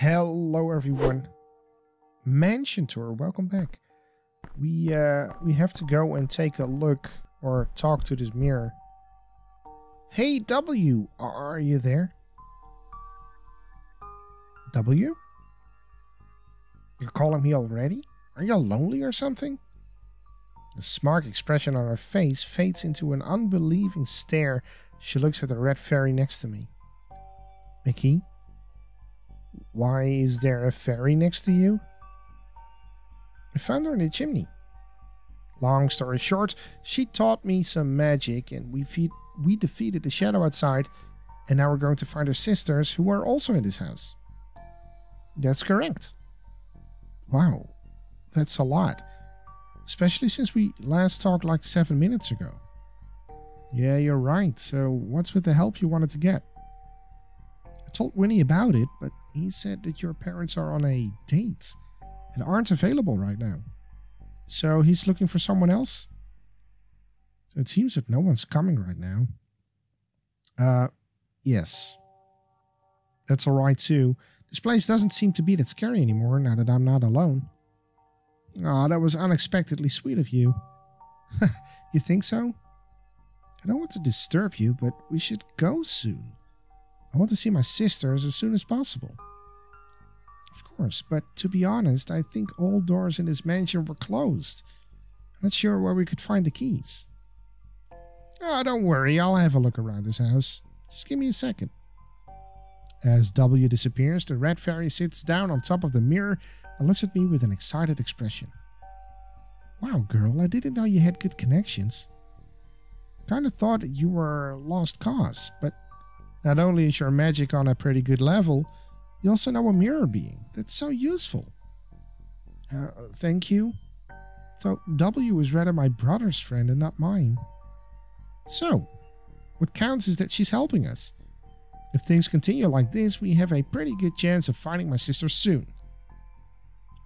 Hello everyone. Mansion tour, welcome back. We have to go and take a look or talk to this mirror. Hey W, are you there? W? You're calling me already? Are you lonely or something? The smug expression on her face fades into an unbelieving stare. She looks at the red fairy next to me. Mickey? Why is there a fairy next to you? I found her in the chimney. Long story short, she taught me some magic and we defeated the shadow outside, and now we're going to find her sisters who are also in this house. That's correct. Wow, that's a lot. Especially since we last talked like 7 minutes ago. Yeah, you're right. So what's with the help you wanted to get? I told Winnie about it, but he said that your parents are on a date and aren't available right now. So he's looking for someone else? So it seems that no one's coming right now. Yes. That's alright too. This place doesn't seem to be that scary anymore now that I'm not alone. Aw, that was unexpectedly sweet of you. You think so? I don't want to disturb you, but we should go soon. I want to see my sisters as soon as possible. Of course, but to be honest, I think all doors in this mansion were closed. I'm not sure where we could find the keys. Oh, don't worry, I'll have a look around this house. Just give me a second. As W disappears, the red fairy sits down on top of the mirror and looks at me with an excited expression. Wow, girl, I didn't know you had good connections. Kinda thought that you were lost cause, but not only is your magic on a pretty good level, you also know a mirror being. That's so useful. Thank you. Though W is rather my brother's friend and not mine. So, what counts is that she's helping us. If things continue like this, we have a pretty good chance of finding my sister soon.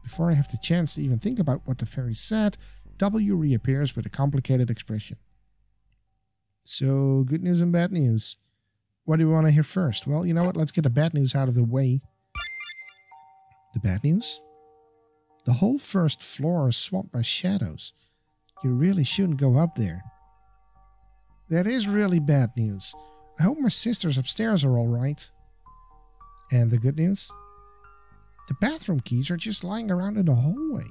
Before I have the chance to even think about what the fairy said, W reappears with a complicated expression. So, good news and bad news. What do we want to hear first? Well, you know what? Let's get the bad news out of the way. The bad news? The whole first floor is swamped by shadows. You really shouldn't go up there. That is really bad news. I hope my sisters upstairs are alright. And the good news? The bathroom keys are just lying around in the hallway.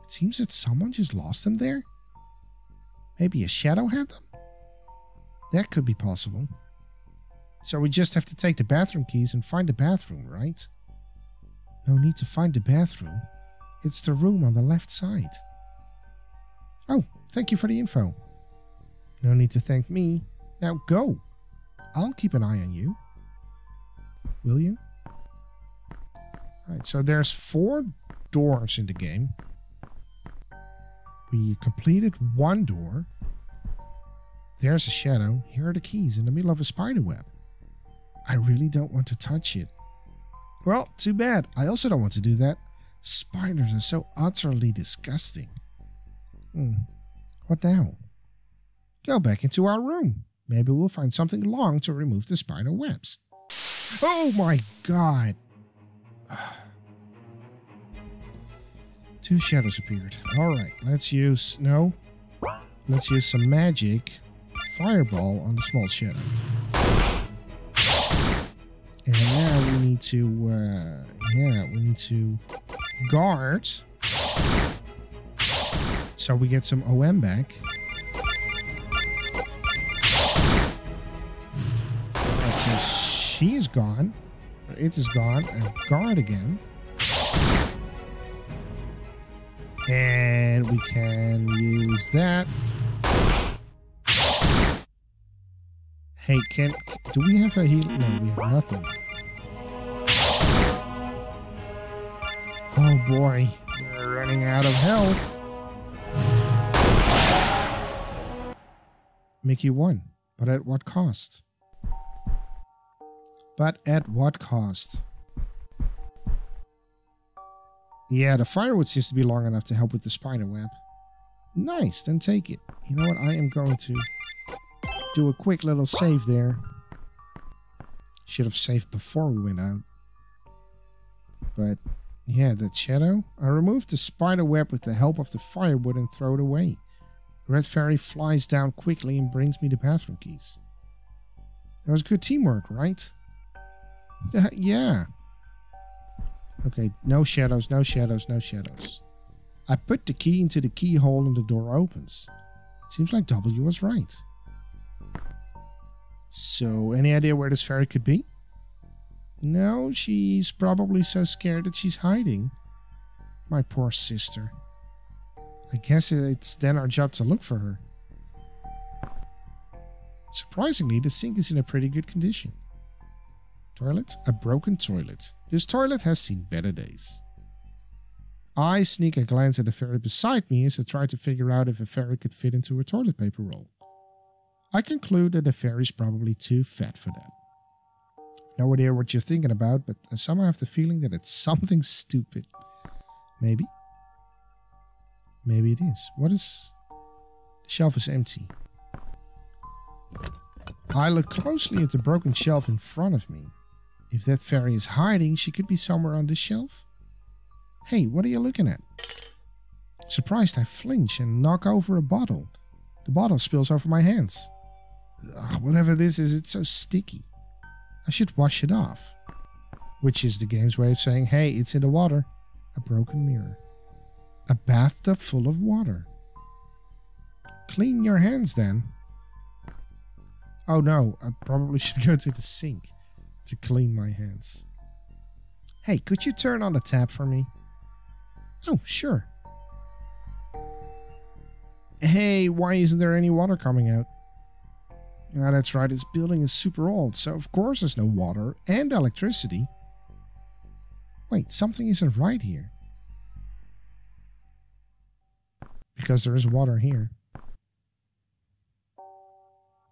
It seems that someone just lost them there. Maybe a shadow had them? That could be possible. So we just have to take the bathroom keys and find the bathroom, right? No need to find the bathroom. It's the room on the left side. Oh, thank you for the info. No need to thank me. Now go. I'll keep an eye on you. Will you? Alright, so there's 4 doors in the game. We completed 1 door. There's a shadow. Here are the keys in the middle of a spider web. I really don't want to touch it. Well, too bad. I also don't want to do that. Spiders are so utterly disgusting. What now? Go back into our room. Maybe we'll find something long to remove the spider webs. Oh my god! 2 shadows appeared. Alright, let's use... No. Let's use some magic. Fireball on the small shadow. And now we need to... we need to guard. So we get some OM back. So she is gone. It is gone. And guard again. And we can use that. Hey, do we have a heal? No, we have nothing. Oh boy, we're running out of health. Mickey won, but at what cost? But at what cost? Yeah, the firewood seems to be long enough to help with the spider web. Nice, then take it. You know what, I am going to do a quick little save there. Should have saved before we went out. but yeah, that shadow. I removed the spider web with the help of the firewood and throw it away. The red fairy flies down quickly and brings me the bathroom keys. That was good teamwork, right? Yeah. Okay, no shadows, no shadows, no shadows. I put the key into the keyhole and the door opens. Seems like W was right. So, any idea where this fairy could be? No, she's probably so scared that she's hiding. My poor sister. I guess it's then our job to look for her. Surprisingly, the sink is in a pretty good condition. Toilet? A broken toilet. This toilet has seen better days. I sneak a glance at the fairy beside me as I try to figure out if a fairy could fit into a toilet paper roll. I conclude that the fairy's probably too fat for that. No idea what you're thinking about, but I somehow have the feeling that it's something stupid. Maybe? Maybe it is. What is... The shelf is empty. I look closely at the broken shelf in front of me. If that fairy is hiding, she could be somewhere on this shelf. Hey, what are you looking at? Surprised, I flinch and knock over a bottle. The bottle spills over my hands. Ugh, whatever this is, it's so sticky. I should wash it off. Which is the game's way of saying, hey, it's in the water. A broken mirror. A bathtub full of water. Clean your hands then. Oh no, I probably should go to the sink to clean my hands. Hey, could you turn on the tap for me? Oh, sure. Hey, why isn't there any water coming out? Yeah, that's right, this building is super old, so of course there's no water and electricity. Wait, something isn't right here. Because there is water here.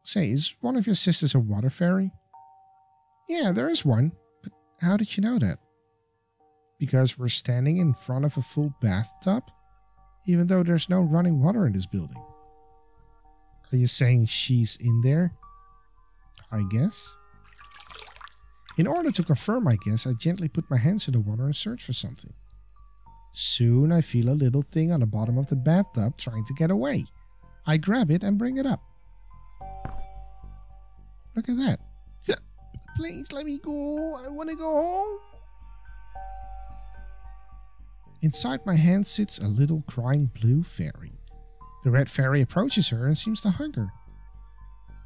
Say, is one of your sisters a water fairy? Yeah, there is one, but how did you know that? Because we're standing in front of a full bathtub, even though there's no running water in this building. Are you saying she's in there? I guess. In order to confirm my guess, I gently put my hands in the water and search for something. Soon I feel a little thing on the bottom of the bathtub trying to get away. I grab it and bring it up. Look at that. Please let me go. I want to go home. Inside my hand sits a little crying blue fairy. The red fairy approaches her and seems to hug her.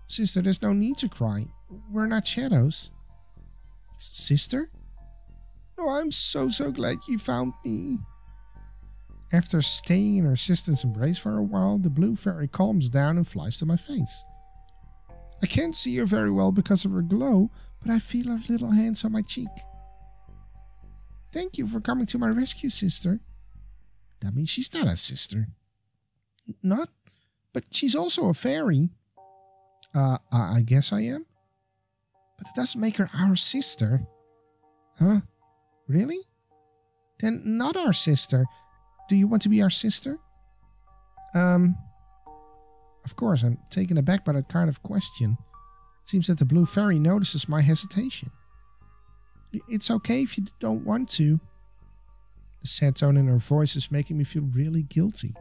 Sister, there's no need to cry. We're not shadows. Sister? Oh, I'm so glad you found me. After staying in her sister's embrace for a while, the blue fairy calms down and flies to my face. I can't see her very well because of her glow, but I feel her little hands on my cheek. Thank you for coming to my rescue, sister. That means she's not a sister. Not? But she's also a fairy. I guess I am. But it doesn't make her our sister. Huh? Really? Then not our sister. Do you want to be our sister? Of course, I'm taken aback by that kind of question. It seems that the blue fairy notices my hesitation. It's okay if you don't want to. The sad tone in her voice is making me feel really guilty.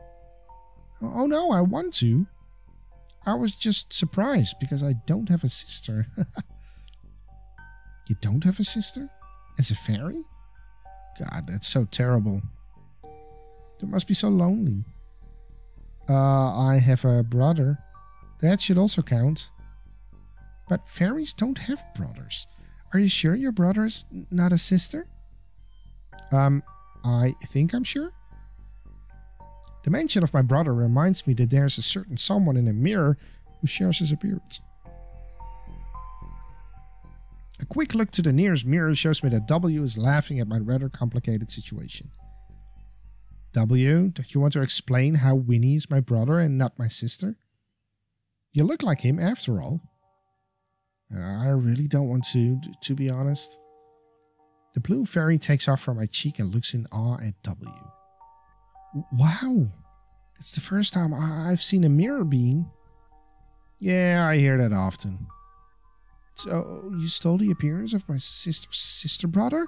Oh no, I want to. I was just surprised because I don't have a sister. You don't have a sister? As a fairy? God, that's so terrible. That must be so lonely. I have a brother. That should also count. But fairies don't have brothers. Are you sure your brother is not a sister? I think I'm sure. The mention of my brother reminds me that there's a certain someone in a mirror who shares his appearance. A quick look to the nearest mirror shows me that W is laughing at my rather complicated situation. W, do you want to explain how Winnie is my brother and not my sister? You look like him after all. I really don't want to be honest. The blue fairy takes off from my cheek and looks in awe at W. Wow, it's the first time I've seen a mirror being. Yeah, I hear that often. So, you stole the appearance of my sister brother?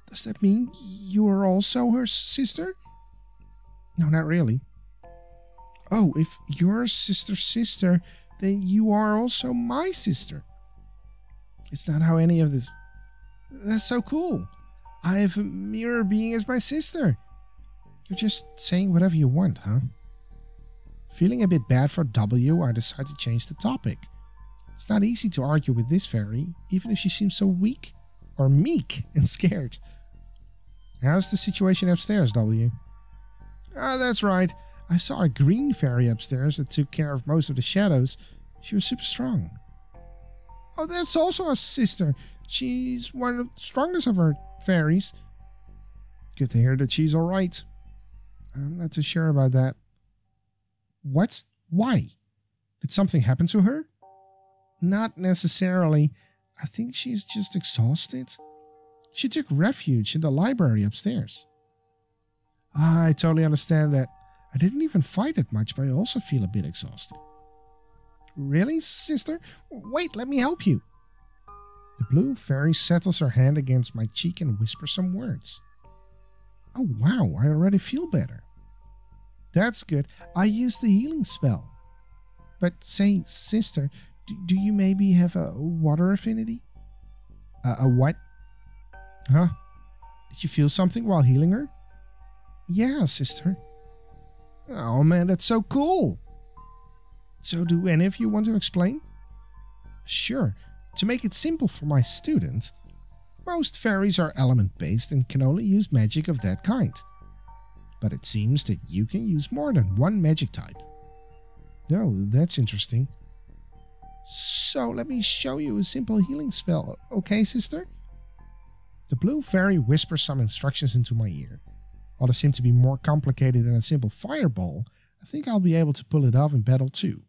Does that mean you are also her sister? No, not really. Oh, if you're sister's sister, then you are also my sister. It's not how any of this... That's so cool. I have a mirror being as my sister. You're just saying whatever you want, huh? Feeling a bit bad for W, I decide to change the topic. It's not easy to argue with this fairy, even if she seems so weak, or meek and scared. How's the situation upstairs, W? Ah, that's right. I saw a green fairy upstairs that took care of most of the shadows. She was super strong. Oh, that's also a sister. She's one of the strongest of our fairies. Good to hear that she's alright. I'm not too sure about that. What? Why? Did something happen to her? Not necessarily. I think she's just exhausted. She took refuge in the library upstairs. I totally understand that. I didn't even fight it much, but I also feel a bit exhausted. Really, sister? Wait, let me help you. The blue fairy settles her hand against my cheek and whispers some words. Oh wow, I already feel better. That's good. I used the healing spell. But say, sister, do you maybe have a water affinity? A what? Huh? Did you feel something while healing her? Yeah, sister. Oh man, that's so cool. So do any of you want to explain? Sure. To make it simple for my student, most fairies are element-based and can only use magic of that kind. But it seems that you can use more than one magic type. Oh, that's interesting. So let me show you a simple healing spell, okay, sister? The blue fairy whispers some instructions into my ear. While they seem to be more complicated than a simple fireball, I think I'll be able to pull it off in battle too.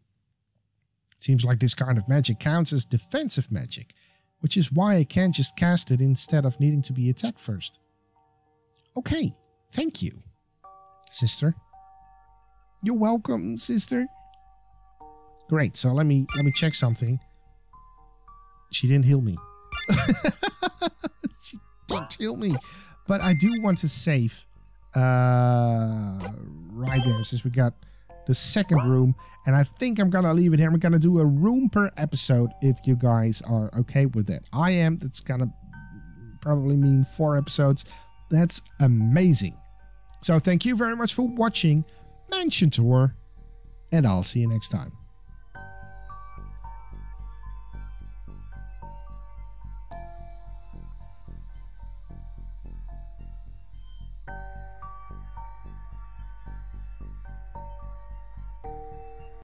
It seems like this kind of magic counts as defensive magic, which is why I can't just cast it instead of needing to be attacked first. Okay, thank you, sister. You're welcome, sister. Great, so let me check something. She didn't heal me. She didn't heal me. But I do want to save right there, since we got the second room, and I think I'm gonna leave it here. We're gonna do a room per episode if you guys are okay with it. I am. That's gonna probably mean 4 episodes. That's amazing. So thank you very much for watching Mansion Tour, and I'll see you next time.